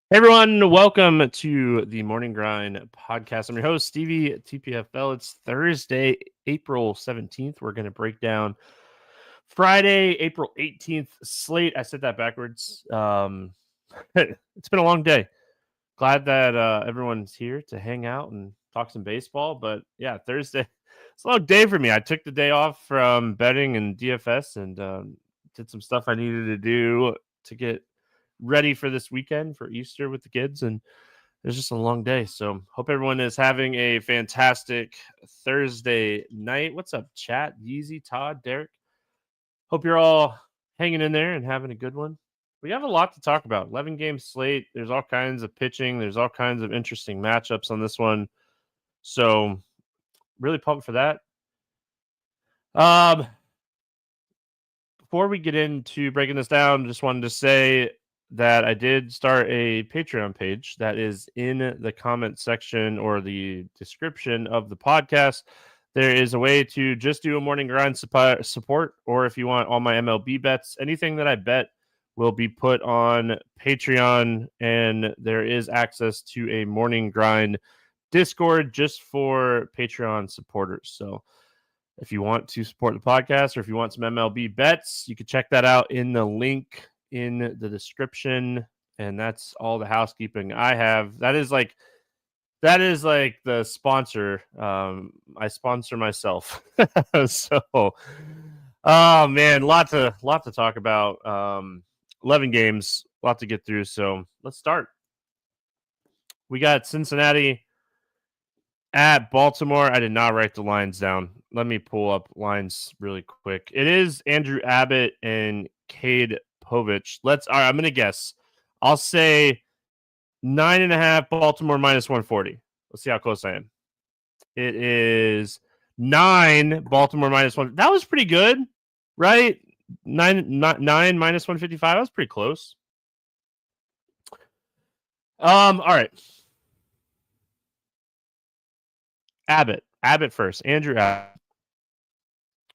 Hey everyone, welcome to the Morning Grind podcast. I'm your host, Stevietpfl. It's Thursday, April 17th. We're going to break down Friday, April 18th slate. I said that backwards. It's been a long day. Glad that everyone's here to hang out and talk some baseball. But yeah, Thursday, it's a long day for me. I took the day off from betting and DFS and did some stuff I needed to do to get ready for this weekend for Easter with the kids, and it's just a long day. So hope everyone is having a fantastic Thursday night. What's up, chat? Yeezy, Todd, Derek. Hope you're all hanging in there and having a good one. We have a lot to talk about. 11 game slate. There's all kinds of pitching. There's all kinds of interesting matchups on this one. So really pumped for that. Before we get into breaking this down, just wanted to say that I did start a Patreon page that is in the comment section or the description of the podcast. There is a way to just do a morning grind support, or if you want all my MLB bets, anything that I bet will be put on Patreon, and there is access to a morning grind Discord just for Patreon supporters. So if you want to support the podcast or if you want some MLB bets, you can check that out in the link in the description. And that's all the housekeeping I have. That is like the sponsor. I sponsor myself. So oh man, lot to talk about. 11 games, a lot to get through. So let's start. We got Cincinnati at Baltimore. I did not write the lines down. Let me pull up lines really quick. It is Andrew Abbott and Cade Povich. All right, I'm going to guess. I'll say 9.5 Baltimore minus 140. Let's see how close I am. It is 9 Baltimore minus 1. That was pretty good, right? 9 minus 155. That was pretty close. All right. Abbott first. Andrew Abbott.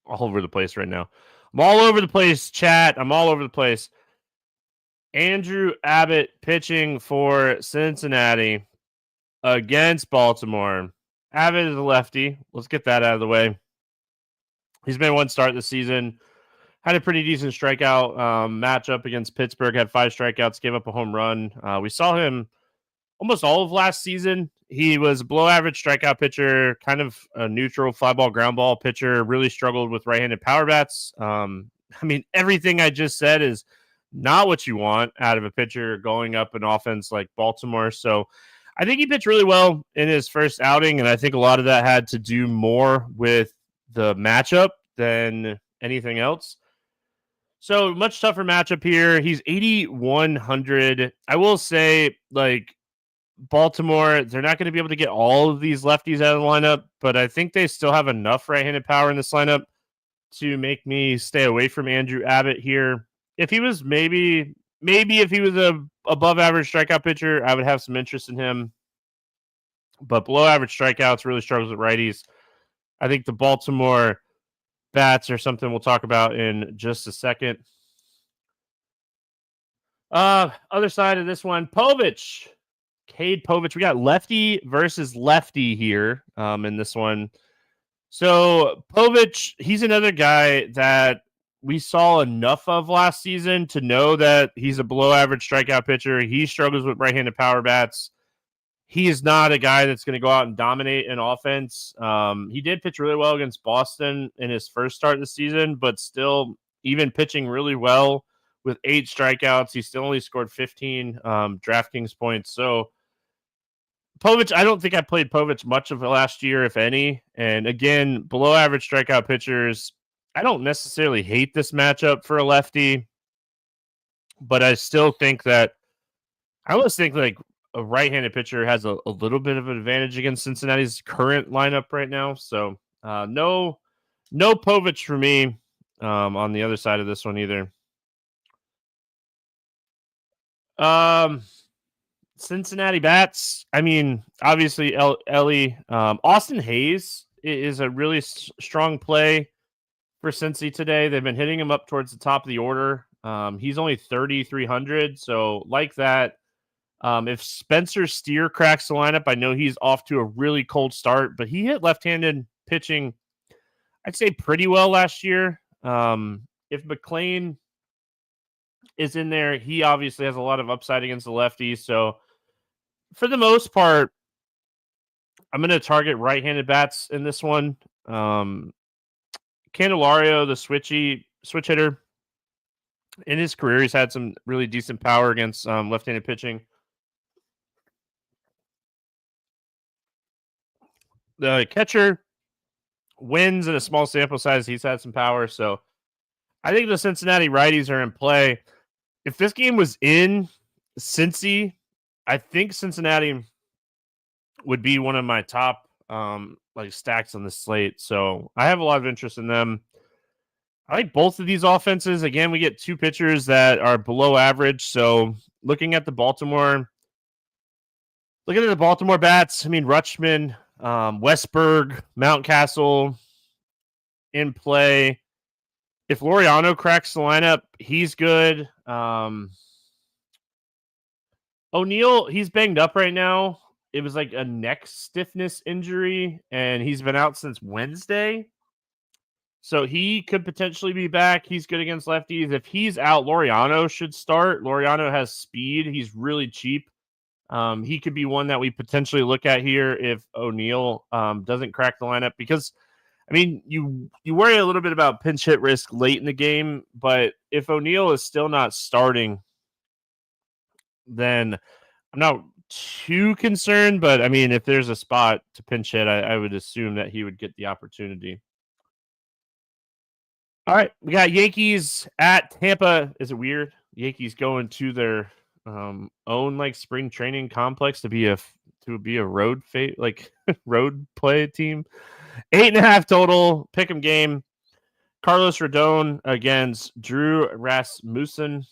All over the place right now. I'm all over the place, chat. I'm all over the place. Andrew Abbott pitching for Cincinnati against Baltimore. Abbott is a lefty. Let's get that out of the way. He's made one start this season. Had a pretty decent strikeout matchup against Pittsburgh. Had 5 strikeouts. Gave up a home run. We saw him almost all of last season. He was a below average strikeout pitcher, kind of a neutral fly ball, ground ball pitcher, really struggled with right-handed power bats. Everything I just said is not what you want out of a pitcher going up an offense like Baltimore. So I think he pitched really well in his first outing, and I think a lot of that had to do more with the matchup than anything else. So much tougher matchup here. He's 8,100. I will say, Baltimore, they're not going to be able to get all of these lefties out of the lineup, but I think they still have enough right-handed power in this lineup to make me stay away from Andrew Abbott here. If he was maybe if he was a above average strikeout pitcher, I would have some interest in him. But below average strikeouts, really struggles with righties. I think the Baltimore bats are something we'll talk about in just a second. Other side of this one, Povich. Cade Povich. We got lefty versus lefty here in this one. So Povich, he's another guy that we saw enough of last season to know that he's a below average strikeout pitcher. He struggles with right-handed power bats. He is not a guy that's going to go out and dominate an offense. He did pitch really well against Boston in his first start of the season, but still, even pitching really well with 8 strikeouts, he still only scored 15 DraftKings points. So Povich, I don't think I played Povich much of the last year, if any. And again, below average strikeout pitchers, I don't necessarily hate this matchup for a lefty, but I still think that I almost think like a right-handed pitcher has a little bit of an advantage against Cincinnati's current lineup right now. So no Povich for me on the other side of this one either. Cincinnati bats. I mean, obviously, Ellie. Austin Hayes is a really strong play for Cincy today. They've been hitting him up towards the top of the order. He's only 3,300, so like that. If Spencer Steer cracks the lineup, I know he's off to a really cold start, but he hit left-handed pitching, I'd say, pretty well last year. If McLean is in there, he obviously has a lot of upside against the lefties. So for the most part, I'm going to target right-handed bats in this one. Candelario, the switch hitter, in his career, he's had some really decent power against left-handed pitching. The catcher wins in a small sample size. He's had some power. So I think the Cincinnati righties are in play. If this game was in Cincy, I think Cincinnati would be one of my top stacks on the slate. So I have a lot of interest in them. I like both of these offenses. Again, we get two pitchers that are below average. So looking at the Baltimore bats, I mean, Rutschman, Westberg, Mountcastle in play. If Laureano cracks the lineup, he's good. O'Neill, he's banged up right now. It was like a neck stiffness injury, and he's been out since Wednesday. So he could potentially be back. He's good against lefties. If he's out, Laureano should start. Laureano has speed. He's really cheap. He could be one that we potentially look at here if O'Neill doesn't crack the lineup, because I mean, you worry a little bit about pinch hit risk late in the game, but if O'Neill is still not starting, then I'm not too concerned. But I mean, if there's a spot to pinch hit, I would assume that he would get the opportunity. All right, we got Yankees at Tampa. Is it weird? Yankees going to their own like spring training complex to be a road road play team. 8.5 total. Pick'em game. Carlos Rodon against Drew Rasmussen.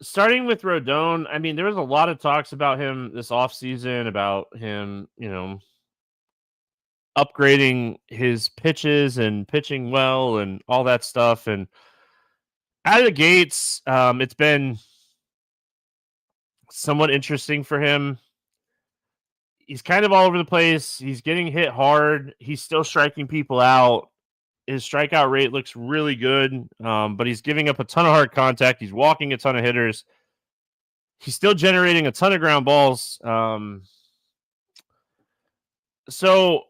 Starting with Rodon, I mean, there was a lot of talks about him this offseason, about him, upgrading his pitches and pitching well and all that stuff. And out of the gates, it's been somewhat interesting for him. He's kind of all over the place. He's getting hit hard. He's still striking people out. His strikeout rate looks really good, but he's giving up a ton of hard contact. He's walking a ton of hitters. He's still generating a ton of ground balls. So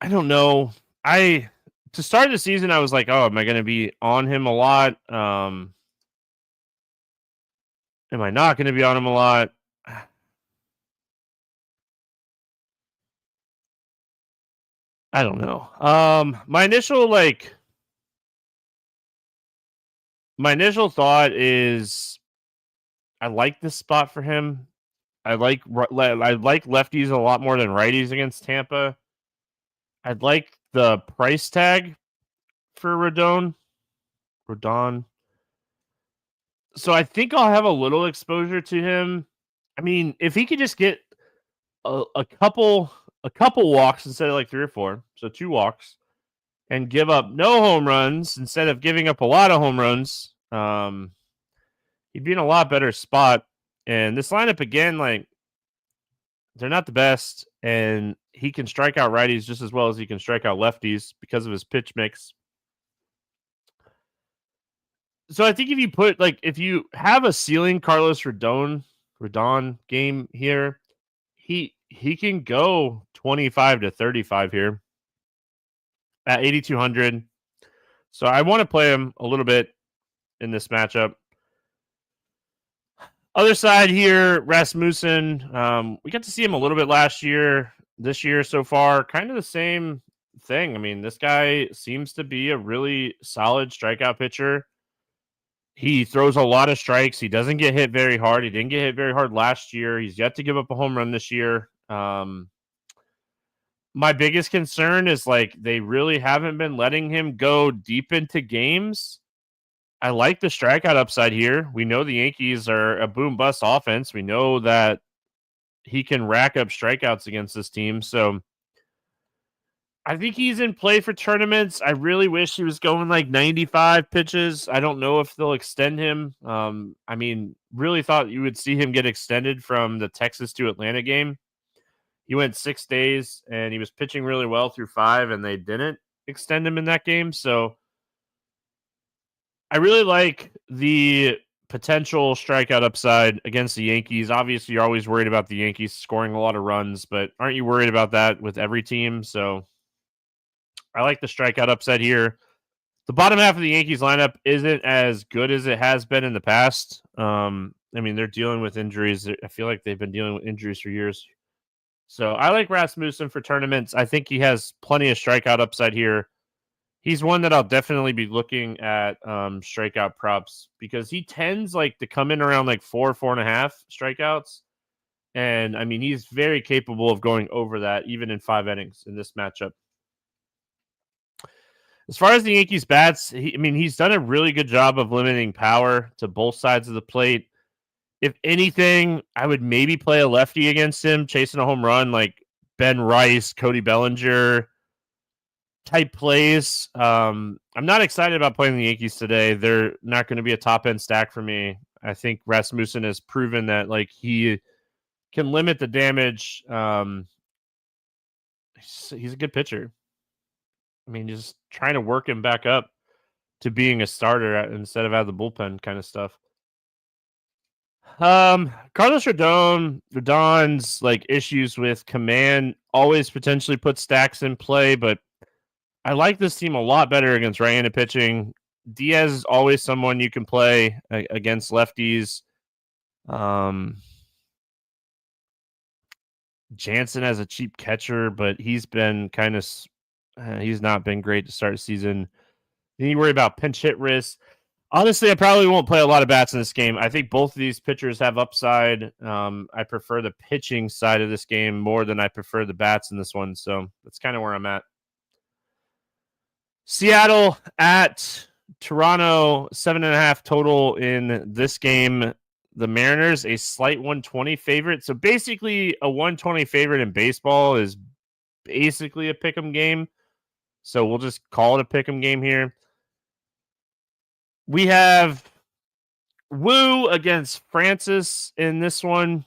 I don't know. To start the season, I was like, oh, am I going to be on him a lot? Am I not going to be on him a lot? I don't know. My initial thought is I like this spot for him. I like lefties a lot more than righties against Tampa. I'd like the price tag for Rodon. So I think I'll have a little exposure to him. I mean, if he could just get a couple walks instead of like 3 or 4, so 2 walks, and give up no home runs instead of giving up a lot of home runs, he'd be in a lot better spot. And this lineup, again, like, they're not the best, and he can strike out righties just as well as he can strike out lefties because of his pitch mix. So I think if you have a ceiling Carlos Rodon game here, he can go 25 to 35 here at 8,200. So I want to play him a little bit in this matchup. Other side here, Rasmussen. We got to see him a little bit last year. This year so far, kind of the same thing. I mean, this guy seems to be a really solid strikeout pitcher. He throws a lot of strikes. He doesn't get hit very hard. He didn't get hit very hard last year. He's yet to give up a home run this year. My biggest concern is they really haven't been letting him go deep into games. I like the strikeout upside here. We know the Yankees are a boom-bust offense. We know that he can rack up strikeouts against this team. So I think he's in play for tournaments. I really wish he was going 95 pitches. I don't know if they'll extend him. I mean, really thought you would see him get extended from the Texas to Atlanta game. He went 6 days, and he was pitching really well through 5, and they didn't extend him in that game. So I really like the potential strikeout upside against the Yankees. Obviously, you're always worried about the Yankees scoring a lot of runs, but aren't you worried about that with every team? So I like the strikeout upside here. The bottom half of the Yankees lineup isn't as good as it has been in the past. I mean, they're dealing with injuries. I feel like they've been dealing with injuries for years. So I like Rasmussen for tournaments. I think he has plenty of strikeout upside here. He's one that I'll definitely be looking at strikeout props because he tends like to come in around like 4.5 strikeouts. And I mean, he's very capable of going over that even in 5 innings in this matchup. As far as the Yankees bats, he's done a really good job of limiting power to both sides of the plate. If anything, I would maybe play a lefty against him, chasing a home run like Ben Rice, Cody Bellinger type plays. I'm not excited about playing the Yankees today. They're not going to be a top end stack for me. I think Rasmussen has proven that like he can limit the damage. He's a good pitcher. I mean, just trying to work him back up to being a starter instead of out of the bullpen kind of stuff. Carlos Rodon's like issues with command always potentially put stacks in play, but I like this team a lot better against right-handed pitching. Diaz is always someone you can play against lefties. Jansen has a cheap catcher, but he's been he's not been great to start the season. Then you worry about pinch hit risk. Honestly, I probably won't play a lot of bats in this game. I think both of these pitchers have upside. I prefer the pitching side of this game more than I prefer the bats in this one. So that's kind of where I'm at. Seattle at Toronto, 7.5 total in this game. The Mariners, a slight 120 favorite. So basically, a 120 favorite in baseball is basically a pick'em game. So we'll just call it a pick'em game here. We have Wu against Francis in this one.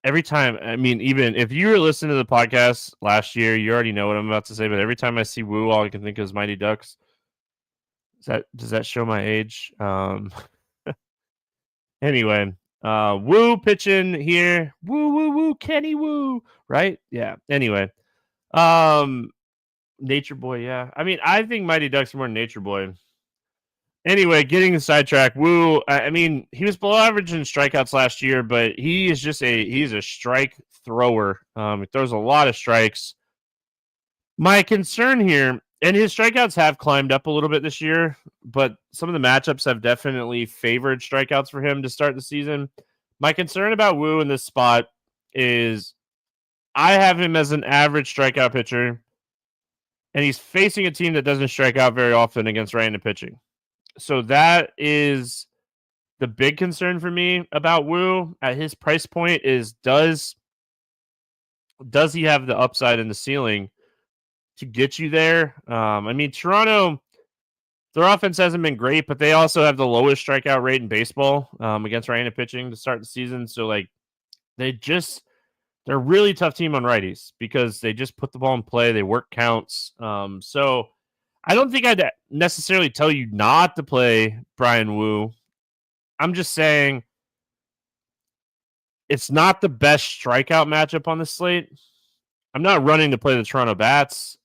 Every time, I mean, even if you were listening to the podcast last year, you already know what I'm about to say, but every time I see Wu, all I can think of is Mighty Ducks. Does that show my age? Anyway, Wu pitching here. Woo, Kenny Wu, right? Yeah. Anyway, Nature Boy, yeah. I mean, I think Mighty Ducks are more Nature Boy. Anyway, getting the sidetrack, Wu. I mean, he was below average in strikeouts last year, but he's a strike thrower. He throws a lot of strikes. My concern here, and his strikeouts have climbed up a little bit this year, but some of the matchups have definitely favored strikeouts for him to start the season. My concern about Wu in this spot is I have him as an average strikeout pitcher, and he's facing a team that doesn't strike out very often against right-handed pitching. So that is the big concern for me about Wu at his price point is does he have the upside and the ceiling to get you there? I mean, Toronto, their offense hasn't been great, but they also have the lowest strikeout rate in baseball against right-handed pitching to start the season. So like they're a really tough team on righties because they just put the ball in play. They work counts. So I don't think I'd necessarily tell you not to play Brian Wu. I'm just saying it's not the best strikeout matchup on the slate. I'm not running to play the Toronto Bats.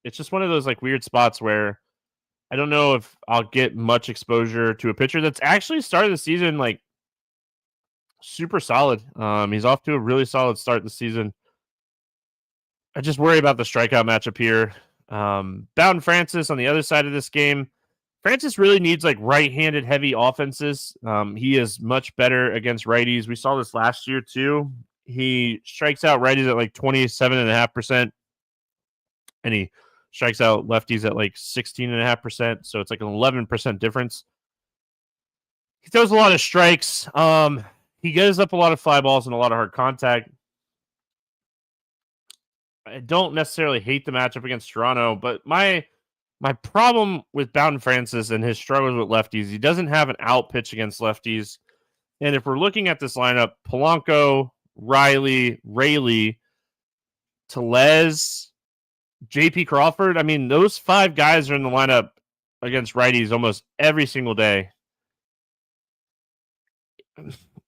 It's just one of those like weird spots where I don't know if I'll get much exposure to a pitcher that's actually started the season like super solid. He's off to a really solid start this season. I just worry about the strikeout matchup here. Bowden Francis on the other side of this game. Francis really needs like right-handed heavy offenses. He is much better against righties. We saw this last year too. He strikes out righties at like 27.5%, and he strikes out lefties at like 16.5%. So it's like an 11% difference. He throws a lot of strikes. He gives up a lot of fly balls and a lot of hard contact. I don't necessarily hate the matchup against Toronto, but my My problem with Bowden Francis and his struggles with lefties, he doesn't have an out pitch against lefties. And if we're looking at this lineup, Polanco, Riley, Rayleigh, Tellez, JP Crawford, I mean, those 5 guys are in the lineup against righties almost every single day.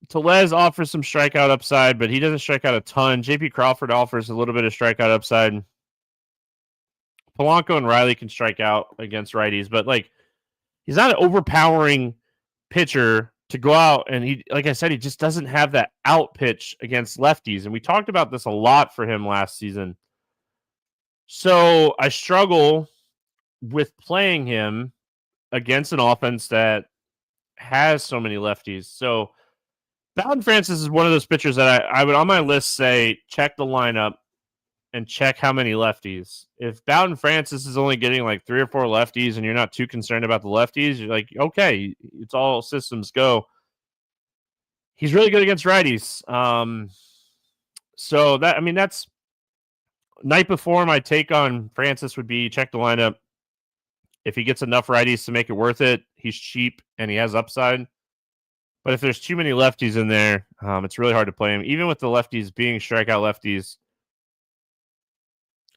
Tellez offers some strikeout upside, but he doesn't strike out a ton. JP Crawford offers a little bit of strikeout upside. Polanco and Riley can strike out against righties, but like he's not an overpowering pitcher to go out, and he, like I said, he just doesn't have that out pitch against lefties. And we talked about this a lot for him last season. So I struggle with playing him against an offense that has so many lefties. So Bowden Francis is one of those pitchers that I would on my list say check the lineup and check how many lefties. If Bowden Francis is only getting like 3 or 4 lefties and you're not too concerned about the lefties, you're like, okay, it's all systems go. He's really good against righties. So that, I mean, that's night before. My take on Francis would be check the lineup. If he gets enough righties to make it worth it, he's cheap and he has upside. But if there's too many lefties in there, it's really hard to play him. Even with the lefties being strikeout lefties,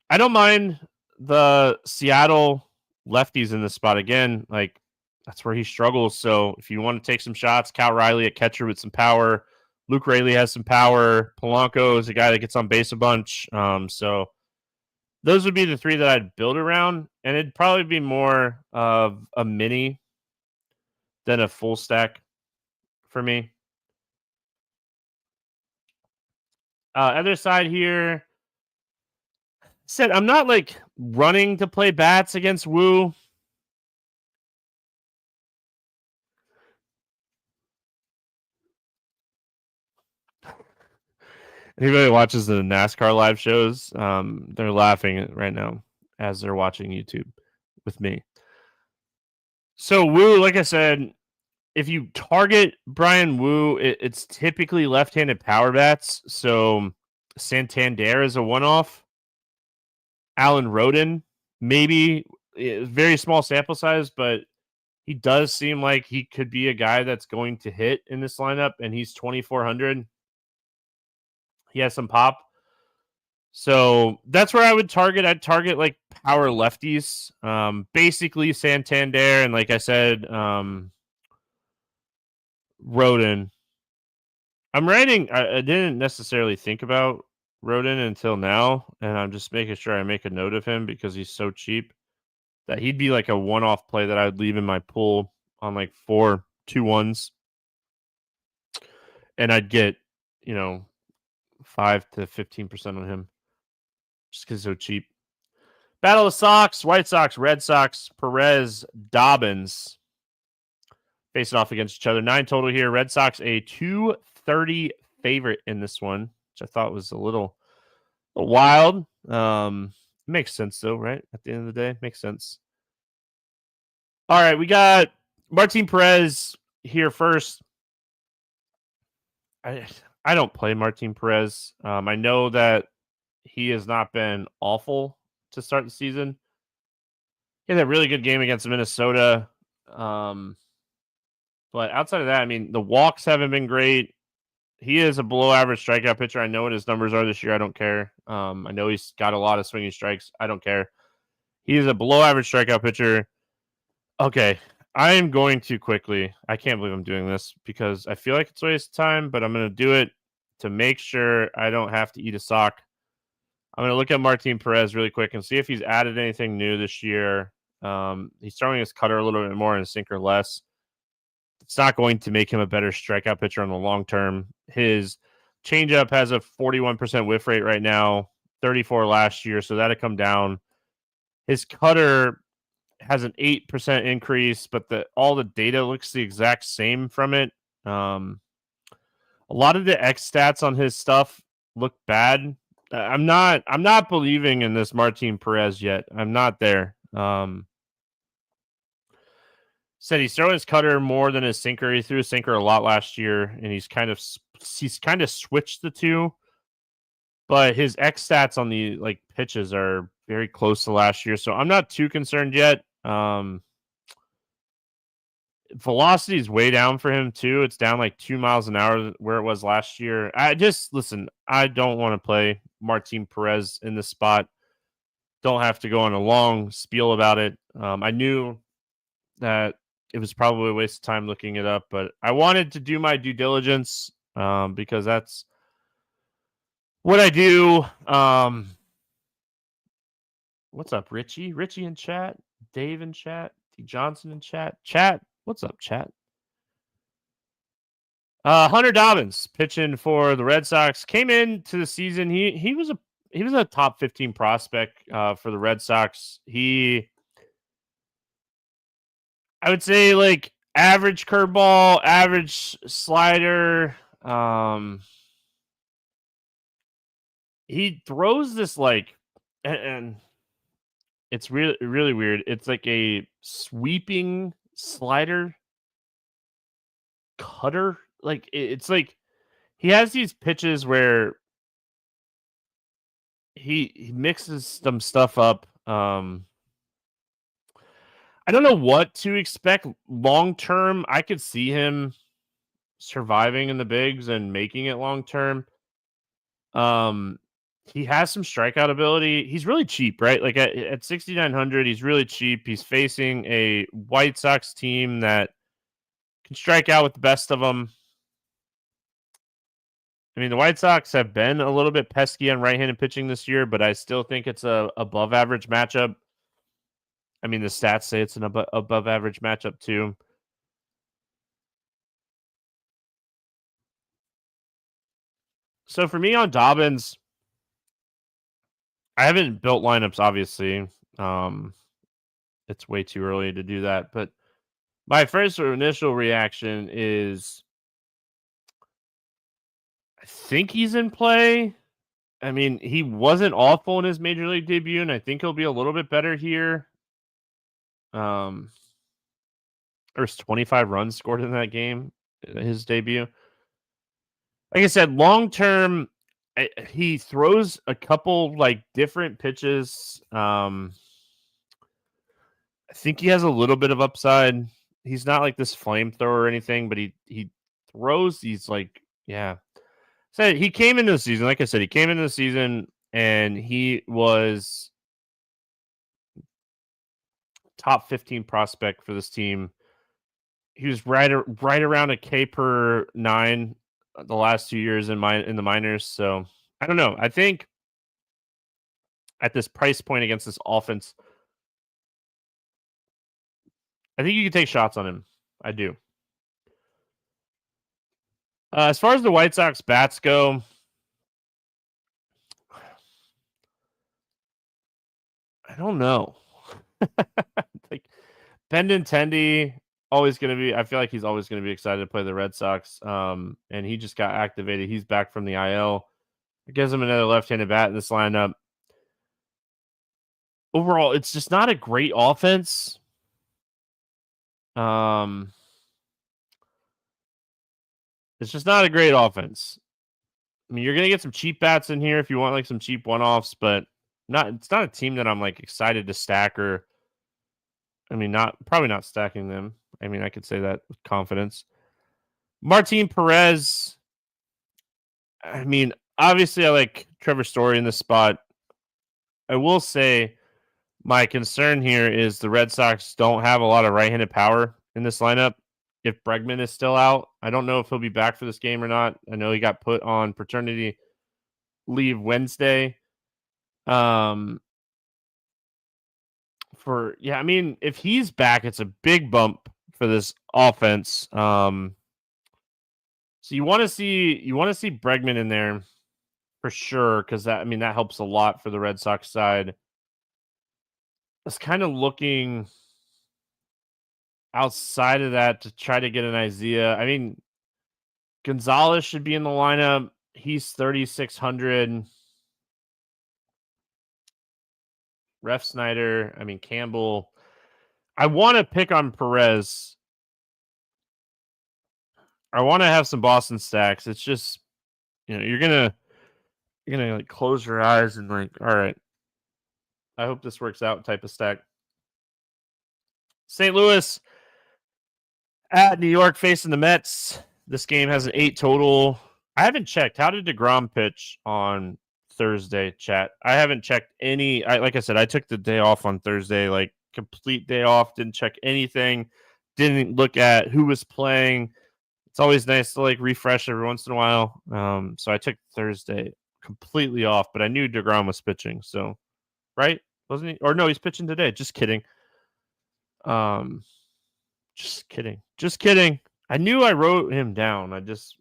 I don't mind the Seattle lefties in this spot. Again, like that's where he struggles. So if you want to take some shots, Cal Riley at catcher with some power. Luke Rayleigh has some power. Polanco is a guy that gets on base a bunch. So those would be the 3 that I'd build around. And it'd probably be more of a mini than a full stack for me. Other side here. Said I'm not like running to play bats against Woo. Anybody watches the NASCAR live shows, they're laughing right now as they're watching YouTube with me. So Woo, like I said, if you target Brian Woo, it's typically left-handed power bats. So Santander is a one-off. Alan Rodin, maybe very small sample size, but he does seem like he could be a guy that's going to hit in this lineup, and he's 2,400. He has some pop. So that's where I would target. I'd target like power lefties, basically Santander, and like I said, Rodin. I'm writing. I didn't necessarily think about Rodin until now, and I'm just making sure I make a note of him because he's so cheap that he'd be like a one-off play that I'd leave in my pool on like 4 2-1s, and I'd get 5 to 15% on him just because he's so cheap. Battle of Sox, White Sox, Red Sox, Perez, Dobbins facing off against each other. 9 total here. Red Sox a 230 favorite in this one, which I thought was a little wild. Makes sense though, right? At the end of the day, makes sense. All right, we got Martin Perez here first. I don't play Martin Perez. I know that he has not been awful to start the season. He had a really good game against Minnesota. But outside of that, I mean, the walks haven't been great. He is a below average strikeout pitcher. I know what his numbers are this year. I don't care. I know he's got a lot of swinging strikes. I don't care. He is a below average strikeout pitcher. Okay, I am going to quickly. I can't believe I'm doing this because I feel like it's a waste of time, but I'm going to do it to make sure I don't have to eat a sock. I'm going to look at Martin Perez really quick and see if he's added anything new this year. He's throwing his cutter a little bit more and his sinker less. It's not going to make him a better strikeout pitcher on the long term. His changeup has a 41% whiff rate right now, 34 last year, so that'll come down. His cutter has an 8% increase, but all the data looks the exact same from it. A lot of the X stats on his stuff look bad. I'm not believing in this Martin Perez yet. I'm not there. Said he's throwing his cutter more than his sinker. He threw his sinker a lot last year, and he's kind of switched the two. But his X stats on the pitches are very close to last year, so I'm not too concerned yet. Velocity is way down for him too. It's down like 2 miles an hour where it was last year. Listen, I don't want to play Martin Perez in this spot. Don't have to go on a long spiel about it. I knew that it was probably a waste of time looking it up, but I wanted to do my due diligence because that's what I do. What's up, Richie? Richie in chat, Dave in chat, D Johnson in chat. Chat, what's up, chat? Hunter Dobbins pitching for the Red Sox came into the season. He was a top 15 prospect for the Red Sox. I would say like average curveball, average slider. He throws this like, and it's really really weird. It's like a sweeping slider cutter. Like it's like he has these pitches where he mixes some stuff up. I don't know what to expect long term. I could see him surviving in the bigs and making it long term. He has some strikeout ability. He's really cheap, right? Like at 6,900, he's really cheap. He's facing a White Sox team that can strike out with the best of them. I mean, the White Sox have been a little bit pesky on right-handed pitching this year, but I still think it's a above average matchup. I mean, the stats say it's an above average matchup too. So for me on Dobbins, I haven't built lineups, obviously. It's way too early to do that. But my first or initial reaction is I think he's in play. I mean, he wasn't awful in his major league debut, and I think he'll be a little bit better here. There's 25 runs scored in that game, his debut. Like I said, long term, he throws a couple like different pitches. I think he has a little bit of upside. He's not like this flamethrower or anything, but he throws these like So he came into the season, like I said, he came into the season and he was top 15 prospect for this team. He was right around a K per 9 the last 2 years in the minors. So I don't know. I think at this price point against this offense, I think you can take shots on him. I do. As far as the White Sox bats go, I don't know. Like Benintendi, always going to be. I feel like he's always going to be excited to play the Red Sox. And he just got activated. He's back from the IL. It gives him another left-handed bat in this lineup. Overall, it's just not a great offense. It's just not a great offense. I mean, you're going to get some cheap bats in here if you want like some cheap one-offs, but it's not a team that I'm like excited to stack or I mean, probably not stacking them. I mean, I could say that with confidence. Martin Perez. I mean, obviously, I like Trevor Story in this spot. I will say my concern here is the Red Sox don't have a lot of right-handed power in this lineup. If Bregman is still out, I don't know if he'll be back for this game or not. I know he got put on paternity leave Wednesday. I mean, if he's back, it's a big bump for this offense. So you want to see Bregman in there for sure because that helps a lot for the Red Sox side. I was kind of looking outside of that to try to get an idea. I mean, Gonzalez should be in the lineup. He's 3,600. Ref Snyder. I mean, Campbell. I want to pick on Perez. I want to have some Boston stacks. It's just, you're gonna like close your eyes and like, all right, I hope this works out type of stack. St. Louis at New York facing the Mets. This game has an 8 total. I haven't checked. How did DeGrom pitch on Thursday, chat? I haven't checked any. Like I said, I took the day off on Thursday, like complete day off. Didn't check anything. Didn't look at who was playing. It's always nice to like refresh every once in a while. So I took Thursday completely off, but I knew DeGrom was pitching. So, right? Wasn't he? Or no, he's pitching today. Just kidding. Just kidding. Just kidding. I knew I wrote him down. I just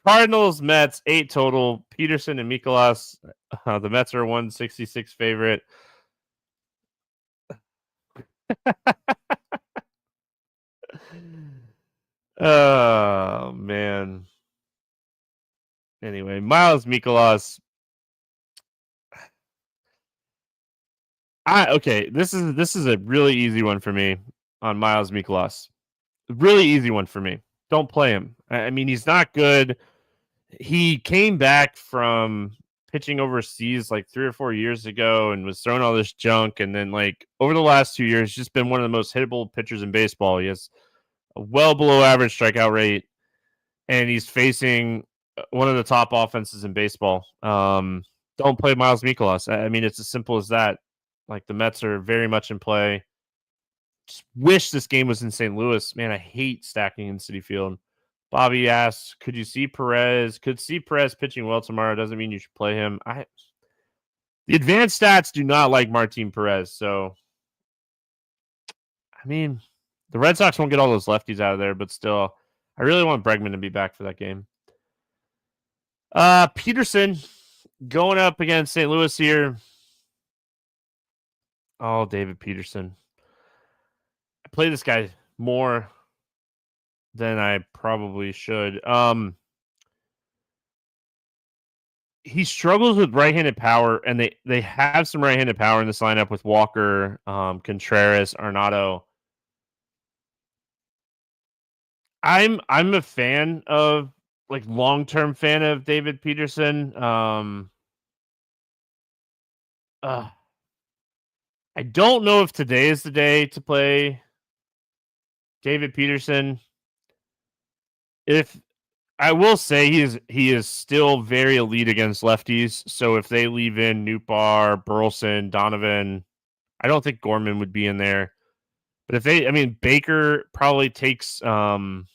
Cardinals, Mets, 8 total. Peterson and Mikolas. The Mets are 166 favorite. Oh man. Anyway, Miles Mikolas. Okay, this is a really easy one for me on Miles Mikolas. Really easy one for me. Don't play him. I mean, he's not good. He came back from pitching overseas like 3 or 4 years ago and was throwing all this junk. And then, like, over the last 2 years, just been one of the most hittable pitchers in baseball. He has a well below average strikeout rate, and he's facing one of the top offenses in baseball. Don't play Miles Mikolas. I mean, it's as simple as that. Like, the Mets are very much in play. Just wish this game was in St. Louis. Man, I hate stacking in Citi Field. Bobby asks, could you see Perez? Could see Perez pitching well tomorrow. Doesn't mean you should play him. The advanced stats do not like Martin Perez. So, I mean, the Red Sox won't get all those lefties out of there, but still, I really want Bregman to be back for that game. Peterson going up against St. Louis here. Oh, David Peterson. I play this guy more than I probably should. He struggles with right-handed power, and they have some right-handed power in this lineup with Walker, Contreras, Arenado. I'm a fan of, like, long-term fan of David Peterson. I don't know if today is the day to play David Peterson. If I will say he is still very elite against lefties. So if they leave in Nootbaar, Burleson, Donovan, I don't think Gorman would be in there. But Baker probably takes Burleson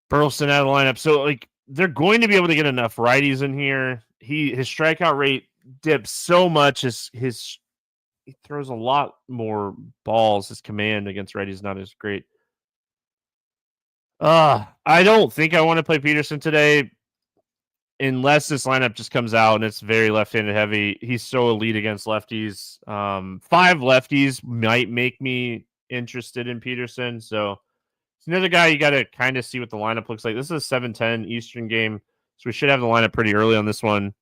out of the lineup. So, like, they're going to be able to get enough righties in here. His strikeout rate dips so much. He throws a lot more balls. His command against righties is not as great. I don't think I want to play Peterson today unless this lineup just comes out and it's very left-handed heavy. He's so elite against lefties. 5 lefties might make me interested in Peterson. So it's another guy you got to kind of see what the lineup looks like. This is a 7:10 Eastern game, so we should have the lineup pretty early on this one.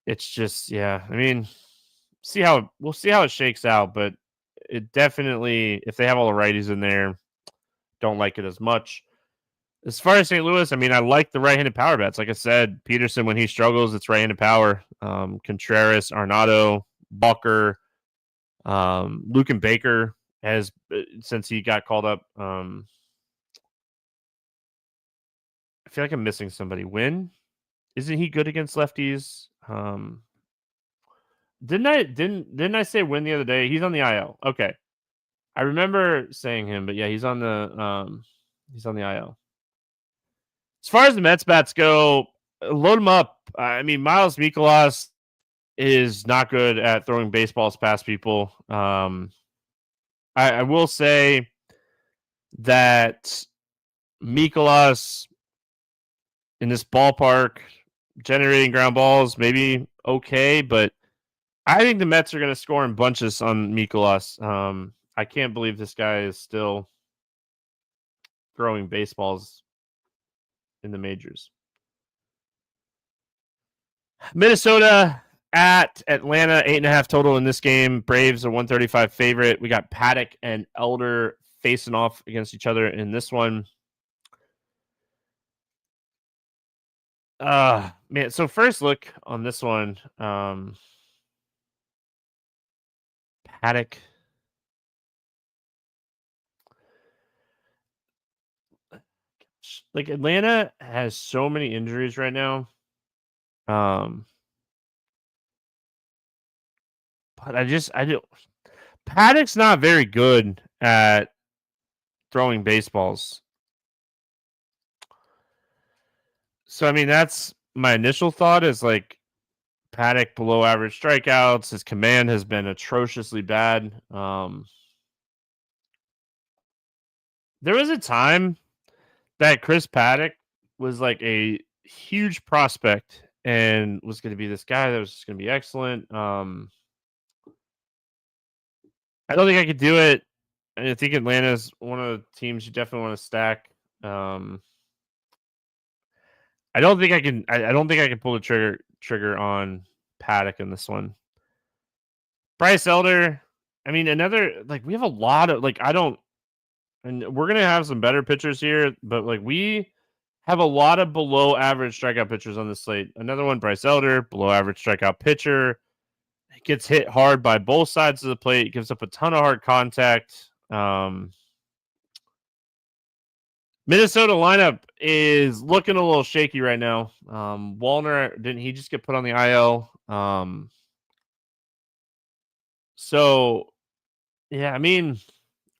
It's just, yeah, I mean, we'll see how it shakes out, but it definitely, if they have all the righties in there, don't like it as much. As far as St. Louis, I mean, I like the right-handed power bats. Like I said, Peterson, when he struggles, it's right-handed power. Contreras, Arenado, Bucker, Luke and Baker has, since he got called up. I feel like I'm missing somebody. Wynn, isn't he good against lefties? Didn't I say Wynn the other day? He's on the IL. Okay. I remember saying him, but yeah, he's on the IL. As far as the Mets bats go, load them up. I mean, Miles Mikolas is not good at throwing baseballs past people. I will say that Mikolas in this ballpark generating ground balls maybe okay, but I think the Mets are going to score in bunches on Mikolas. I can't believe this guy is still throwing baseballs in the majors. Minnesota at Atlanta, 8.5 total in this game. Braves are 135 favorite. We got Paddock and Elder facing off against each other in this one. Man. So first look on this one, Paddock. Like Atlanta has so many injuries right now. Um, but I do. Paddock's not very good at throwing baseballs. So I mean, that's my initial thought is like Paddock below average strikeouts. His command has been atrociously bad. There was a time that Chris Paddock was like a huge prospect and was going to be this guy that was just going to be excellent. I don't think I could do it. I think Atlanta's one of the teams you definitely want to stack. Um, I don't think I can. I don't think I can pull the trigger on Paddock in this one. Bryce Elder. I mean, another like we have a lot of like I don't, and we're gonna have some better pitchers here, but like we have a lot of below average strikeout pitchers on the slate. Another one, Bryce Elder, below average strikeout pitcher. He gets hit hard by both sides of the plate. Gives up a ton of hard contact. Minnesota lineup is looking a little shaky right now. Wallner, didn't he just get put on the IL? So yeah, I mean,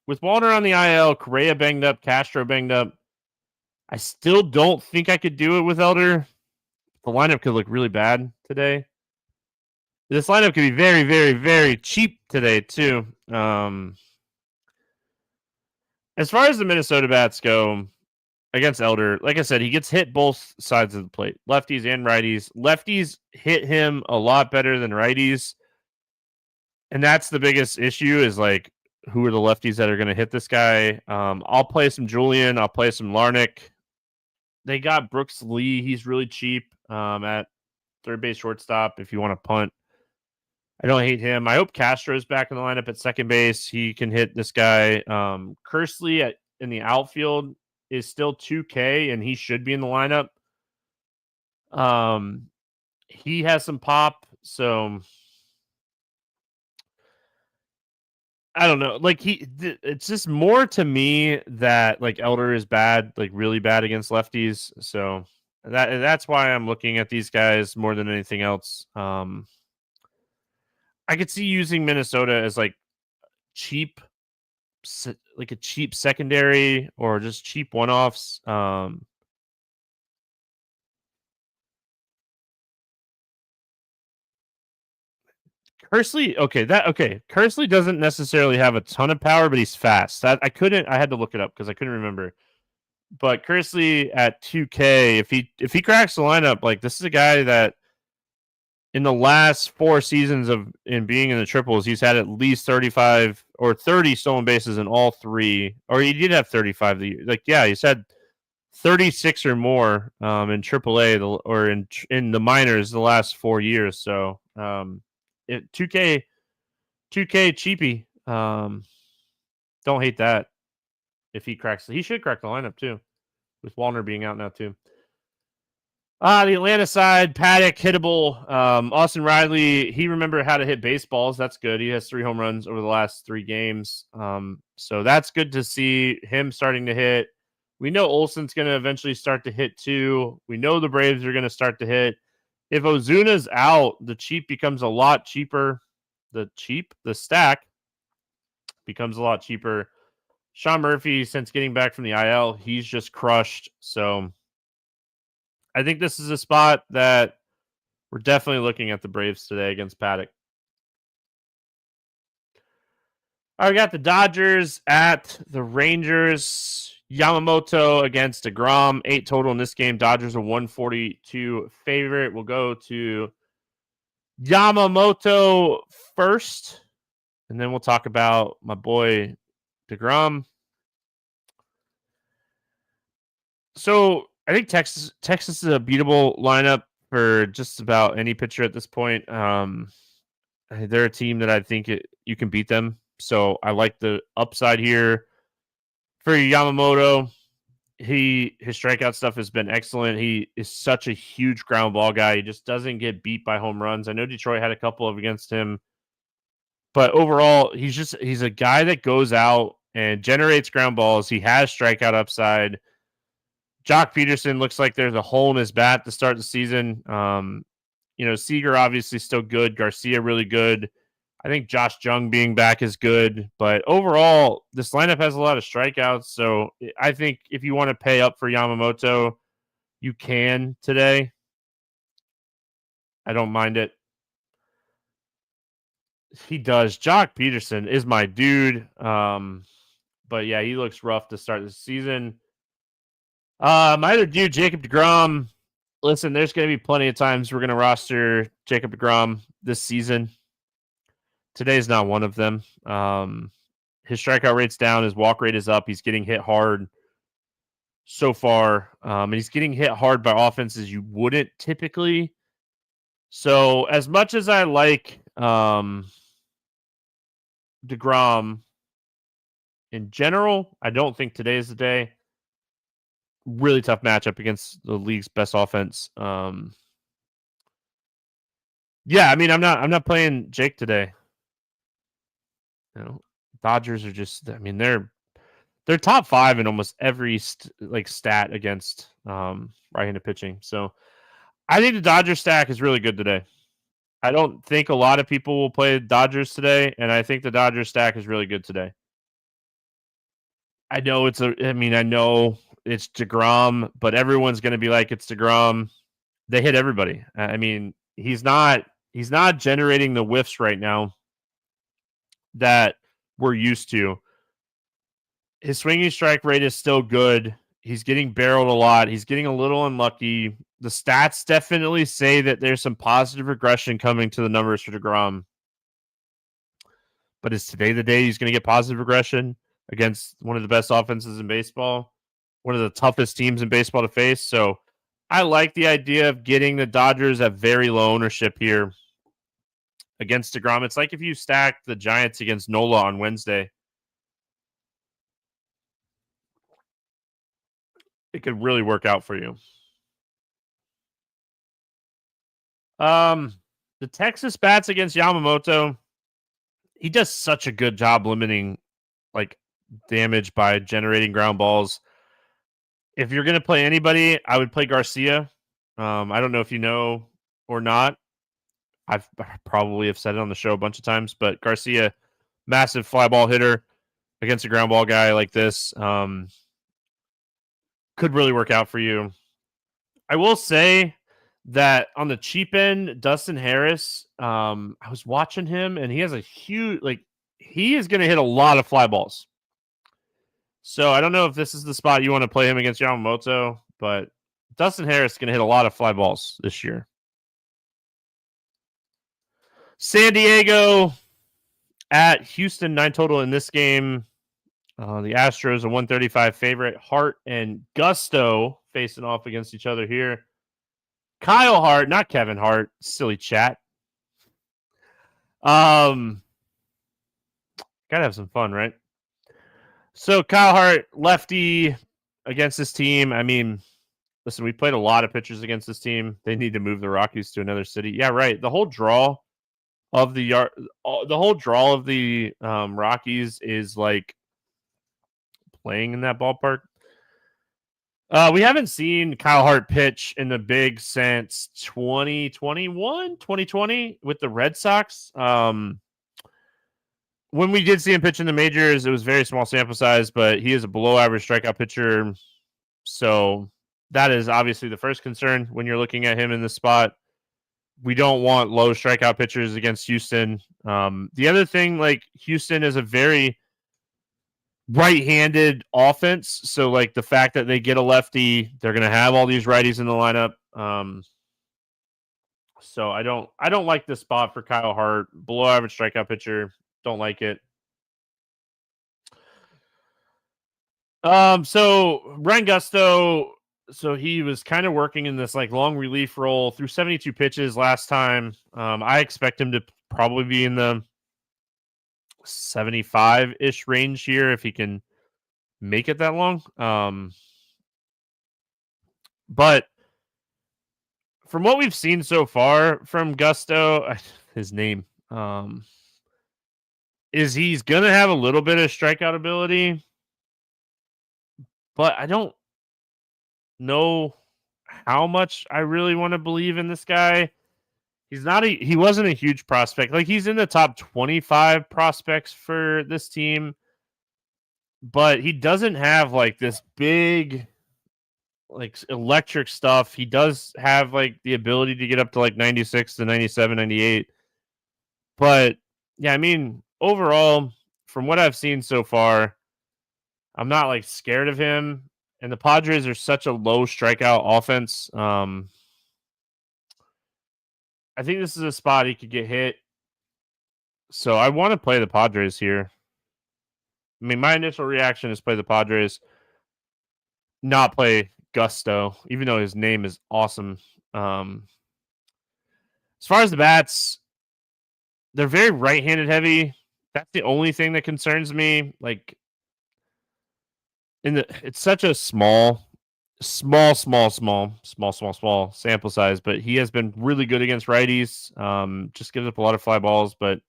with Wallner on the IL, Correa banged up, Castro banged up. I still don't think I could do it with Elder. The lineup could look really bad today. This lineup could be very, very, very cheap today too. As far as the Minnesota bats go against Elder, like I said, he gets hit both sides of the plate, lefties and righties. Lefties hit him a lot better than righties, and that's the biggest issue. Is like who are the lefties that are going to hit this guy? I'll play some Julian. I'll play some Larnick. They got Brooks Lee. He's really cheap at third base, shortstop. If you want to punt, I don't hate him. I hope Castro's back in the lineup at second base. He can hit this guy. Kersley in the outfield is still 2K, and he should be in the lineup. He has some pop, so I don't know. Like it's just more to me that like Elder is bad, like really bad against lefties. So that's why I'm looking at these guys more than anything else. I could see using Minnesota as like cheap, like a cheap secondary or just cheap one-offs. Kersley, Kersley doesn't necessarily have a ton of power, but he's fast. I had to look it up because I couldn't remember. But Kersley at 2K, if he cracks the lineup, like this is a guy that in the last 4 seasons of in being in the triples, he's had at least 35 or 30 stolen bases in all three. Or he did have 35 the year. Like, yeah, he's had 36 or more in AAA or in the minors the last 4 years. So 2K cheapy. Don't hate that. If he cracks, he should crack the lineup too, with Wallner being out now too. The Atlanta side, Paddock, hittable. Austin Riley, he remembered how to hit baseballs. That's good. He has 3 home runs over the last 3 games. So that's good to see him starting to hit. We know Olsen's going to eventually start to hit too. We know the Braves are going to start to hit. If Ozuna's out, the cheap becomes a lot cheaper. The stack becomes a lot cheaper. Sean Murphy, since getting back from the IL, he's just crushed. So I think this is a spot that we're definitely looking at the Braves today against Paddock. All right, we got the Dodgers at the Rangers. Yamamoto against DeGrom. 8 total in this game. Dodgers are 142 favorite. We'll go to Yamamoto first, and then we'll talk about my boy DeGrom. So I think Texas is a beatable lineup for just about any pitcher at this point. They're a team that I think you can beat them. So I like the upside here for Yamamoto. His strikeout stuff has been excellent. He is such a huge ground ball guy. He just doesn't get beat by home runs. I know Detroit had a couple of against him, but overall, he's a guy that goes out and generates ground balls. He has strikeout upside. Jock Peterson looks like there's a hole in his bat to start the season. Seager obviously still good. Garcia really good. I think Josh Jung being back is good. But overall, this lineup has a lot of strikeouts. So I think if you want to pay up for Yamamoto, you can today. I don't mind it. He does. Jock Peterson is my dude. But yeah, he looks rough to start the season. My other dude, Jacob deGrom. Listen, there's going to be plenty of times we're going to roster Jacob deGrom this season. Today's not one of them. His strikeout rate's down. His walk rate is up. He's getting hit hard so far. And he's getting hit hard by offenses you wouldn't typically. So as much as I like deGrom in general, I don't think today is the day. Really tough matchup against the league's best offense. Yeah, I mean, I'm not playing Jake today. Dodgers are just, I mean, they're top 5 in almost every stat against right-handed pitching. So I think the Dodger stack is really good today. I don't think a lot of people will play Dodgers today, and I think the Dodgers stack is really good today. I know it's deGrom, but everyone's going to be like, it's deGrom. They hit everybody. I mean, he's not generating the whiffs right now that we're used to. His swinging strike rate is still good. He's getting barreled a lot. He's getting a little unlucky. The stats definitely say that there's some positive regression coming to the numbers for deGrom. But is today the day he's going to get positive regression against one of the best offenses in baseball, one of the toughest teams in baseball to face? So I like the idea of getting the Dodgers at very low ownership here against deGrom. It's like if you stacked the Giants against Nola on Wednesday. It could really work out for you. The Texas bats against Yamamoto, he does such a good job limiting damage by generating ground balls. If you're going to play anybody, I would play Garcia. I don't know if you know or not. I've probably have said it on the show a bunch of times, but Garcia, massive fly ball hitter against a ground ball guy like this, could really work out for you. I will say that on the cheap end, Dustin Harris, I was watching him and he has a huge, he is going to hit a lot of fly balls. So I don't know if this is the spot you want to play him against Yamamoto, but Dustin Harris is going to hit a lot of fly balls this year. San Diego at Houston, 9 total in this game. The Astros, a 135 favorite. Hart and Gusto facing off against each other here. Kyle Hart, not Kevin Hart. Silly chat. Gotta have some fun, right? So Kyle Hart, lefty against this team. I mean, listen, we played a lot of pitchers against this team. They need to move the Rockies to another city. Yeah, right. The whole draw of the Rockies is like playing in that ballpark. We haven't seen Kyle Hart pitch in the big since 2020 with the Red Sox. When we did see him pitch in the majors, it was very small sample size, but he is a below average strikeout pitcher. So that is obviously the first concern when you're looking at him in this spot. We don't want low strikeout pitchers against Houston. The other thing, Houston is a very right-handed offense. So the fact that they get a lefty, they're going to have all these righties in the lineup. So I don't like this spot for Kyle Hart. Below average strikeout pitcher. Don't like it. So Ryan Gusto, so he was kind of working in this long relief role through 72 pitches last time. I expect him to probably be in the 75-ish range here if he can make it that long. But from what we've seen so far from Gusto, his name, is he's going to have a little bit of strikeout ability, but I don't know how much I really want to believe in this guy. He wasn't a huge prospect. Like, he's in the top 25 prospects for this team, but he doesn't have like this big, like, electric stuff. He does have like the ability to get up to like 96 to 97, 98. But yeah, I mean, overall, from what I've seen so far, I'm not like scared of him. And the Padres are such a low strikeout offense. I think this is a spot he could get hit. So I want to play the Padres here. I mean, my initial reaction is play the Padres, not play Gusto, even though his name is awesome. As far as the bats, they're very right-handed heavy. That's the only thing that concerns me. Like, it's such a small sample size, but he has been really good against righties. Just gives up a lot of fly balls, but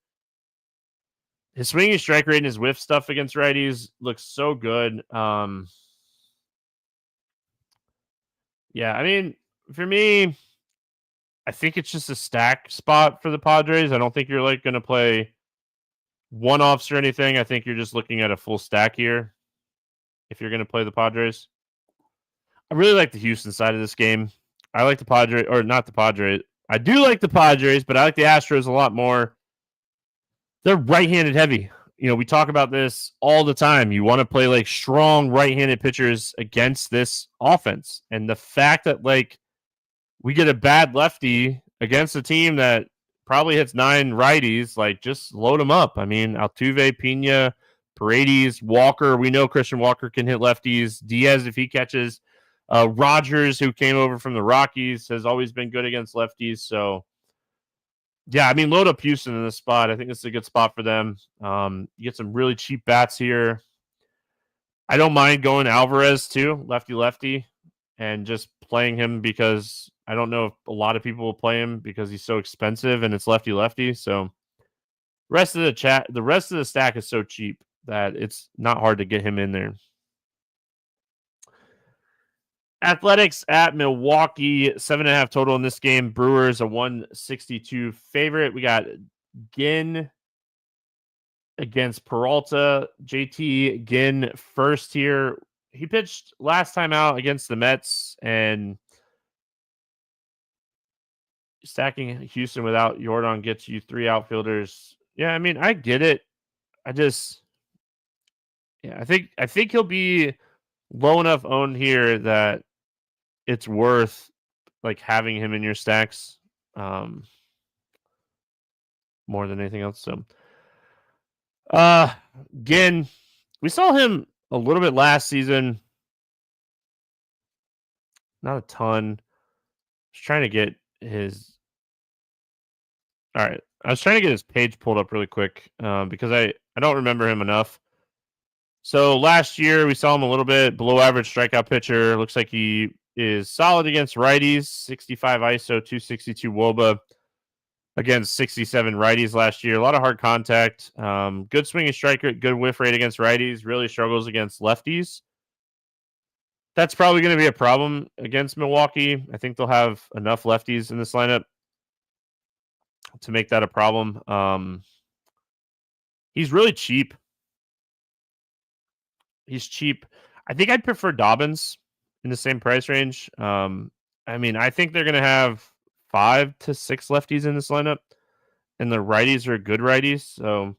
his swinging strike rate and his whiff stuff against righties looks so good. Yeah, I mean, for me, I think it's just a stack spot for the Padres. I don't think you're like going to play one-offs or anything. I think you're just looking at a full stack here if you're going to play the Padres. I really like the Houston side of this game. I like the Padres, or not the Padres. I do like the Padres, but I like the Astros a lot more. They're right-handed heavy. You know, we talk about this all the time. You want to play like strong right-handed pitchers against this offense. And the fact that like we get a bad lefty against a team that probably hits 9 righties, like, just load them up. I mean, Altuve, Pena, Paredes, Walker. We know Christian Walker can hit lefties. Diaz, if he catches. Rogers, who came over from the Rockies, has always been good against lefties. So, yeah, I mean, load up Houston in this spot. I think this is a good spot for them. You get some really cheap bats here. I don't mind going Alvarez, too, lefty, and just playing him because I don't know if a lot of people will play him because he's so expensive and it's lefty. So, the rest of the stack is so cheap that it's not hard to get him in there. Athletics at Milwaukee, 7.5 total in this game. Brewers a 162 favorite. We got Ginn against Peralta. JT Ginn first here. He pitched last time out against the Mets, and stacking Houston without Jordan gets you 3 outfielders. Yeah, I mean, I get it. I think he'll be low enough owned here that it's worth like having him in your stacks more than anything else. So again, we saw him a little bit last season. Not a ton. Just trying to get his I was trying to get his page pulled up really quick because I don't remember him enough. So last year we saw him a little bit below average strikeout pitcher. Looks like he is solid against righties, 65 ISO, 262 WOBA against 67 righties last year. A lot of hard contact, good swinging strike rate, good whiff rate against righties, really struggles against lefties. That's probably going to be a problem against Milwaukee. I think they'll have enough lefties in this lineup to make that a problem. He's really cheap. He's cheap. I think I'd prefer Dobbins in the same price range. I mean, I think they're going to have 5 to 6 lefties in this lineup, and the righties are good righties. So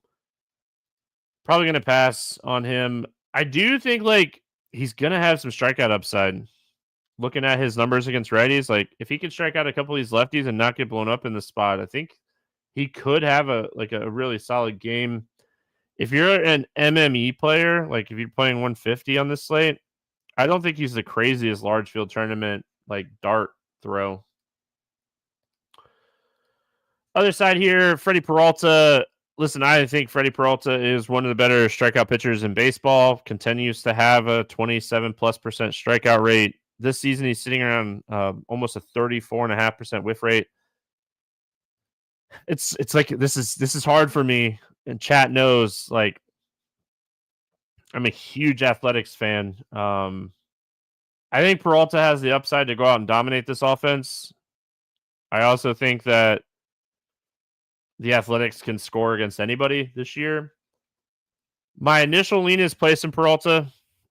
probably going to pass on him. I do think like he's going to have some strikeout upside. Looking at his numbers against righties, like if he can strike out a couple of these lefties and not get blown up in the spot, I think he could have a really solid game. If you're an MME player, like if you're playing 150 on this slate, I don't think he's the craziest large field tournament like dart throw. Other side here, Freddie Peralta. Listen, I think Freddie Peralta is one of the better strikeout pitchers in baseball. Continues to have a 27+% strikeout rate. this season he's sitting around almost a 34.5% whiff rate. It's like this is hard for me, and chat knows, like, I'm a huge Athletics fan. I think Peralta has the upside to go out and dominate this offense. I also think that the Athletics can score against anybody this year. My initial lean is placing Peralta.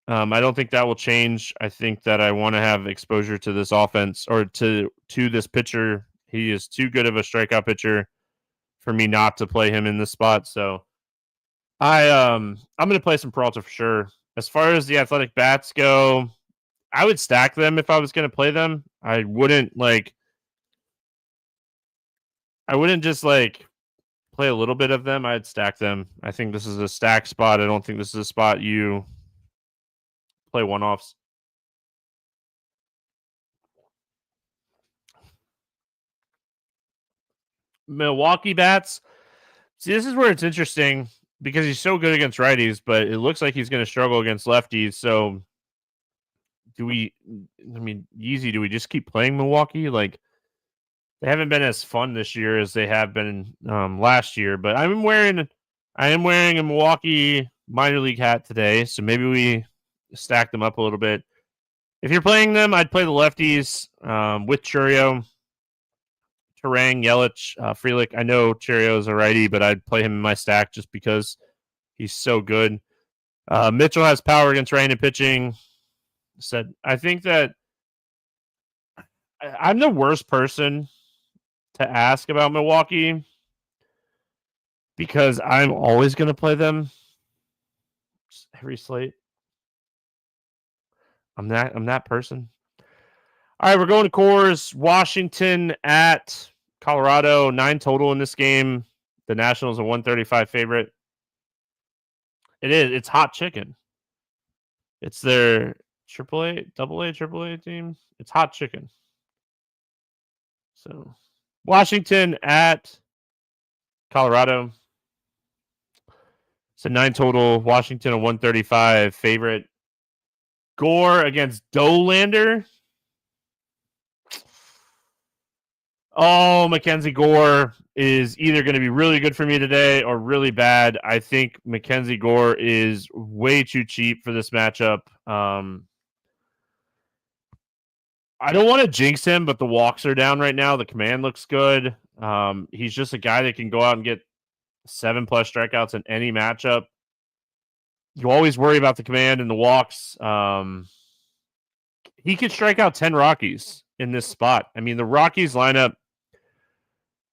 I don't think that will change. I think that I want to have exposure to this offense, or to this pitcher. He is too good of a strikeout pitcher for me not to play him in this spot. So I'm going to play some Peralta for sure. As far as the Athletic bats go, I would stack them if I was going to play them. I wouldn't just play a little bit of them. I'd stack them. I think this is a stack spot. I don't think this is a spot you play one-offs. Milwaukee bats. See, this is where it's interesting because he's so good against righties, but it looks like he's going to struggle against lefties. So do we just keep playing Milwaukee? Like, they haven't been as fun this year as they have been last year, but I am wearing a Milwaukee minor league hat today, so maybe we stack them up a little bit. If you're playing them, I'd play the lefties with Churio, Terang, Yelich, Frelick. I know Churio is a righty, but I'd play him in my stack just because he's so good. Mitchell has power against right-handed pitching. I think that I'm the worst person to ask about Milwaukee because I'm always going to play them every slate. I'm that person. All right, we're going to Coors. Washington at Colorado, 9 total in this game. The Nationals are 135 favorite. It is. It's hot chicken. It's their AAA team. It's hot chicken. So, Washington at Colorado. It's a 9 total. Washington a 135 favorite. Gore against Dollander. Oh, Mackenzie Gore is either going to be really good for me today or really bad. I think Mackenzie Gore is way too cheap for this matchup. I don't want to jinx him, but the walks are down right now. The command looks good. He's just a guy that can go out and get 7+ strikeouts in any matchup. You always worry about the command and the walks. He could strike out 10 Rockies in this spot. I mean, the Rockies lineup,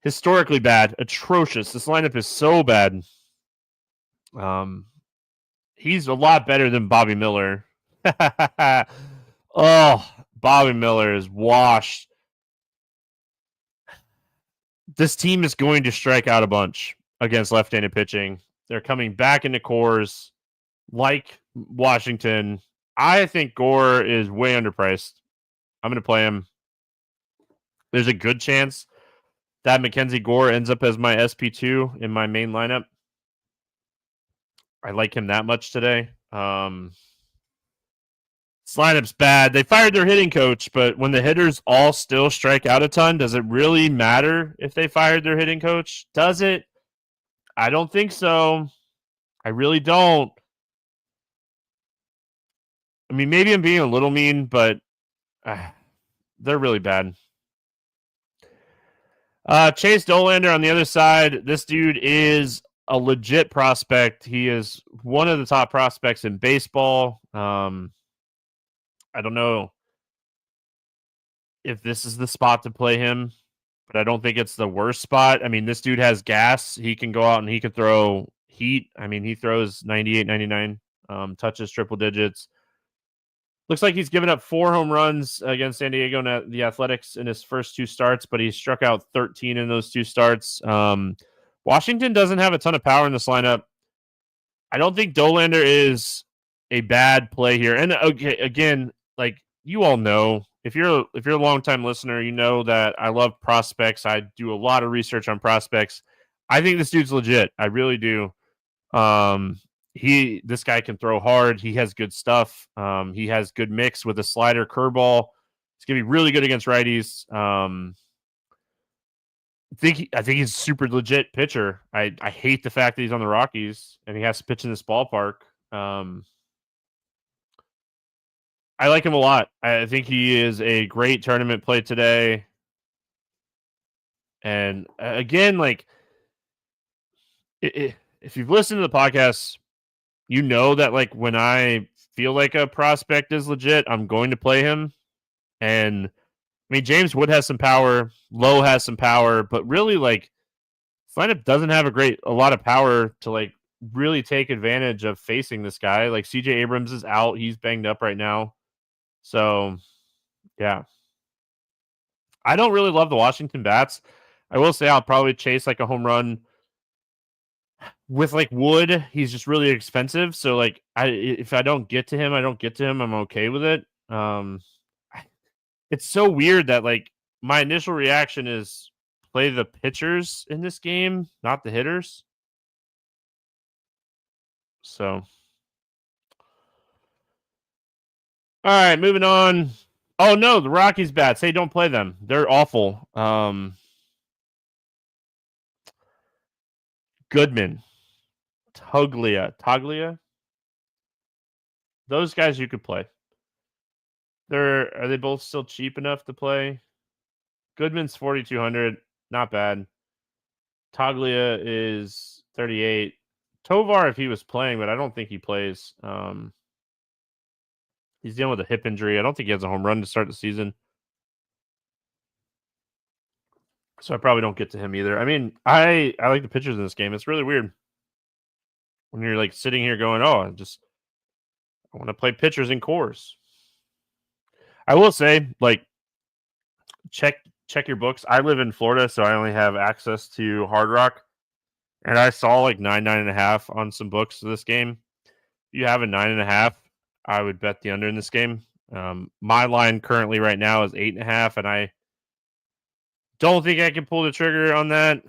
historically bad, atrocious. This lineup is so bad. He's a lot better than Bobby Miller. Oh, Bobby Miller is washed. This team is going to strike out a bunch against left-handed pitching. They're coming back into Coors like Washington. I think Gore is way underpriced. I'm going to play him. There's a good chance that Mackenzie Gore ends up as my SP2 in my main lineup. I like him that much today. This lineup's bad. They fired their hitting coach, but when the hitters all still strike out a ton, does it really matter if they fired their hitting coach? Does it? I don't think so. I really don't. I mean, maybe I'm being a little mean, but they're really bad. Chase Dollander on the other side. This dude is a legit prospect. He is one of the top prospects in baseball. I don't know if this is the spot to play him, but I don't think it's the worst spot. I mean, this dude has gas. He can go out and he can throw heat. I mean, he throws 98, 99, touches triple digits. Looks like he's given up 4 home runs against San Diego and the Athletics in his first 2 starts, but he struck out 13 in those 2 starts. Washington doesn't have a ton of power in this lineup. I don't think Dollander is a bad play here. And okay, again, like you all know, if you're a longtime listener, you know that I love prospects. I do a lot of research on prospects. I think this dude's legit. I really do. This guy can throw hard. He has good stuff. He has good mix with a slider, curveball. He's gonna be really good against righties. I think he's a super legit pitcher. I hate the fact that he's on the Rockies and he has to pitch in this ballpark. I like him a lot. I think he is a great tournament play today. And again, like if you've listened to the podcast, you know that like when I feel like a prospect is legit, I'm going to play him. And I mean, James Wood has some power, Lowe has some power, but really like lineup doesn't have a lot of power to like really take advantage of facing this guy. Like CJ Abrams is out, he's banged up right now. So yeah. I don't really love the Washington bats. I will say I'll probably chase like a home run with like Wood. He's just really expensive. So like if I don't get to him, I don't get to him. I'm okay with it. It's so weird that like my initial reaction is play the pitchers in this game, not the hitters. So all right, moving on. Oh no, the Rockies bats. Hey, don't play them. They're awful. Goodman, Taglia. Those guys you could play. Are they both still cheap enough to play? Goodman's 4,200, not bad. Taglia is 38. Tovar, if he was playing, but I don't think he plays. He's dealing with a hip injury. I don't think he has a home run to start the season. So I probably don't get to him either. I mean, I like the pitchers in this game. It's really weird when you're like sitting here going, "Oh, I want to play pitchers in cores." I will say, like, check your books. I live in Florida, so I only have access to Hard Rock, and I saw like 9.5 on some books this game. If you have a 9.5, I would bet the under in this game. My line currently right now is 8.5, and I don't think I can pull the trigger on that.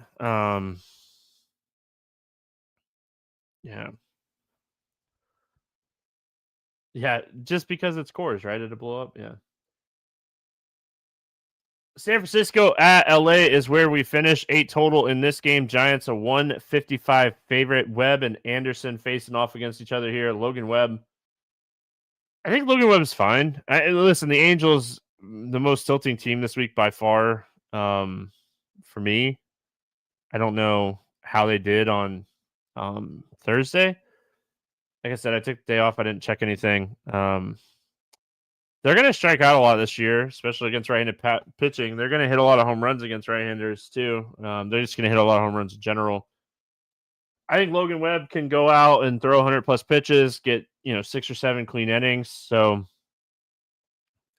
Yeah. Yeah, just because it's cores, right? It'll blow up. Yeah. San Francisco at LA is where we finish. 8 total in this game. Giants a 155 favorite. Webb and Anderson facing off against each other here. Logan Webb. I think Logan Webb's fine. Listen, the Angels, the most tilting team this week by far. For me, I don't know how they did on Thursday. Like I said, I took the day off. I didn't check anything. They're going to strike out a lot this year, especially against right-handed pitching. They're going to hit a lot of home runs against right-handers too. They're just going to hit a lot of home runs in general. I think Logan Webb can go out and throw 100 plus pitches, get 6 or 7 clean innings. So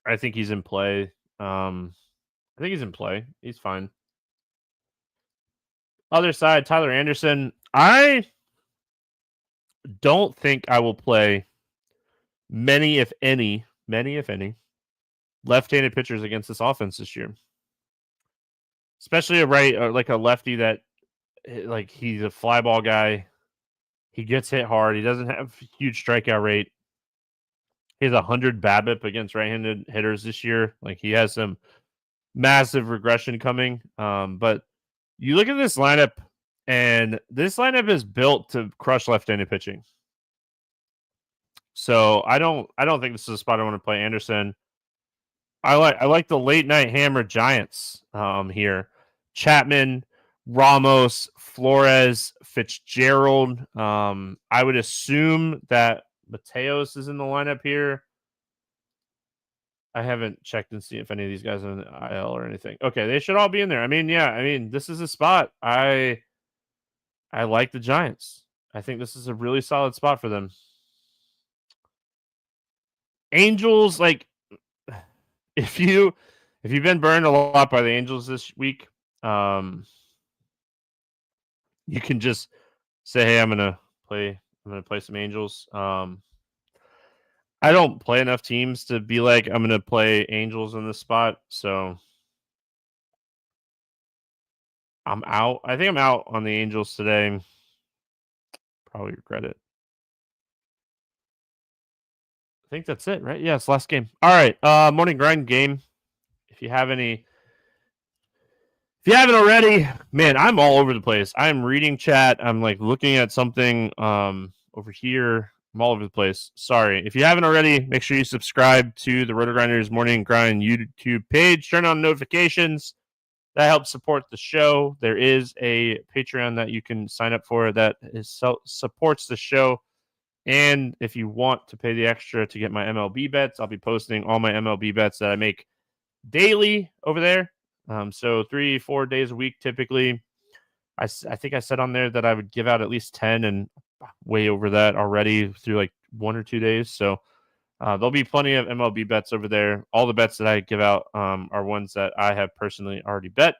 I think he's in play. He's fine. Other side, Tyler Anderson. I don't think I will play many, if any, left-handed pitchers against this offense this year. Especially a lefty that like he's a fly ball guy. He gets hit hard. He doesn't have huge strikeout rate. He has 100 BABIP against right-handed hitters this year. Like he has some massive regression coming. But you look at this lineup, and this lineup is built to crush left-handed pitching. So I don't think this is a spot I want to play Anderson. I like the late night hammer Giants here. Chapman, Ramos, Flores, Fitzgerald. I would assume that Mateos is in the lineup here. I haven't checked and see if any of these guys are in the IL or anything. Okay, they should all be in there. I mean, this is a spot. I like the Giants. I think this is a really solid spot for them. Angels, like if you've been burned a lot by the Angels this week, you can just say, "Hey, I'm gonna play some Angels." I don't play enough teams to be like I'm gonna play Angels in this spot, so I'm out. I think I'm out on the Angels today. Probably regret it. think that's it, right? Yeah, it's last game. All right. Morning grind game. If you haven't already, man, I'm all over the place. I'm reading chat. I'm like looking at something over here. I'm all over the place. Sorry. If you haven't already, make sure you subscribe to the Roto Grinders Morning Grind YouTube page. Turn on notifications. That helps support the show. There is a Patreon that you can sign up for that supports the show. And if you want to pay the extra to get my MLB bets, I'll be posting all my MLB bets that I make daily over there. So 3-4 days a week typically. I think I said on there that I would give out at least 10 and way over that already through like 1 or 2 days. So there'll be plenty of MLB bets over there. All the bets that I give out are ones that I have personally already bet.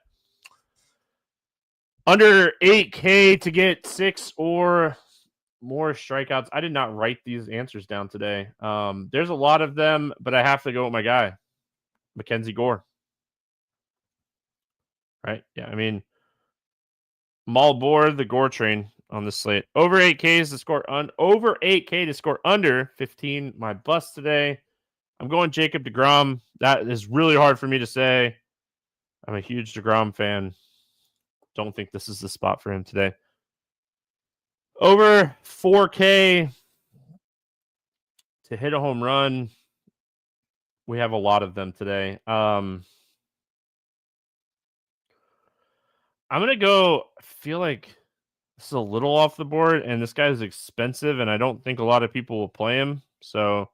Under 8K to get 6 or more strikeouts. I did not write these answers down today. There's a lot of them, but I have to go with my guy, Mackenzie Gore. Right? Yeah, I mean, I'm all aboard the Gore train on the slate. Over 8K to score over 8K to score under 15. My bust today. I'm going Jacob deGrom. That is really hard for me to say. I'm a huge deGrom fan. Don't think this is the spot for him today. Over 4K to hit a home run. We have a lot of them today. I'm going to go, I feel like this is a little off the board, and this guy is expensive, and I don't think a lot of people will play him. So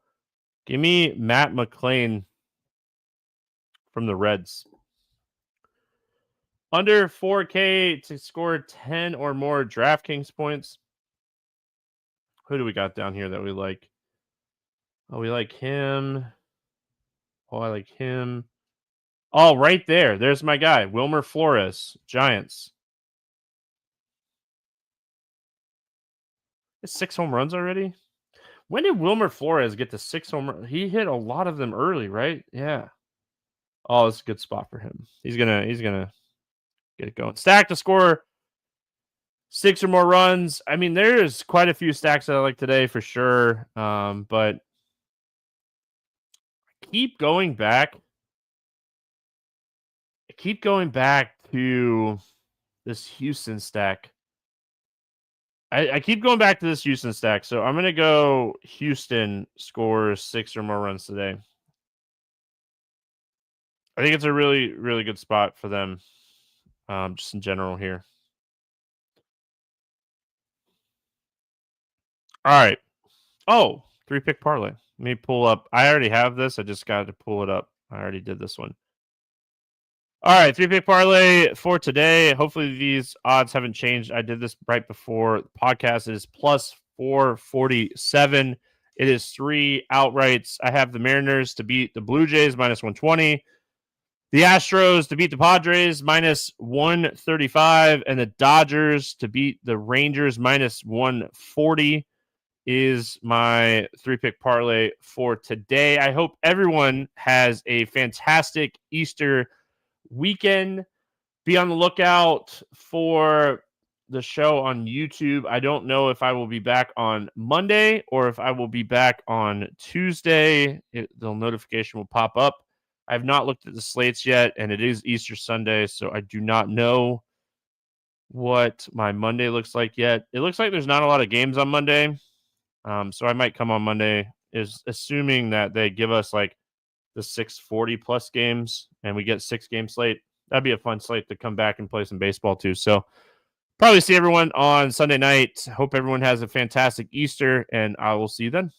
give me Matt McClain from the Reds. Under 4K to score 10 or more DraftKings points. Who do we got down here that we like? Oh, we like him. Oh, I like him. Oh, right there. There's my guy, Wilmer Flores, Giants. 6 home runs already? When did Wilmer Flores get to 6 home runs? He hit a lot of them early, right? Yeah. Oh, it's a good spot for him. He's gonna get it going. Stack to score 6 or more runs. I mean, there's quite a few stacks that I like today for sure. But keep going back to this Houston stack. I keep going back to this Houston stack. So I'm going to go Houston scores 6 or more runs today. I think it's a really, really good spot for them. Just in general here. All right. Oh, 3-pick parlay. Let me pull up. I already have this. I just got to pull it up. I already did this one. All right, 3-pick parlay for today. Hopefully these odds haven't changed. I did this right before the podcast. It is plus 447. It is 3 outrights. I have the Mariners to beat the Blue Jays minus 120. The Astros to beat the Padres minus 135. And the Dodgers to beat the Rangers minus 140 is my 3-pick parlay for today. I hope everyone has a fantastic Easter weekend. Be on the lookout for the show on YouTube. I don't know if I will be back on Monday or if I will be back on Tuesday. The notification will pop up. I have not looked at the slates yet, and it is Easter Sunday, so I do not know what my Monday looks like yet. It looks like there's not a lot of games on Monday, so I might come on Monday, is assuming that they give us like the 640 plus games and we get 6 game slate. That'd be a fun slate to come back and play some baseball too. So probably see everyone on Sunday night. Hope everyone has a fantastic Easter, and I will see you then.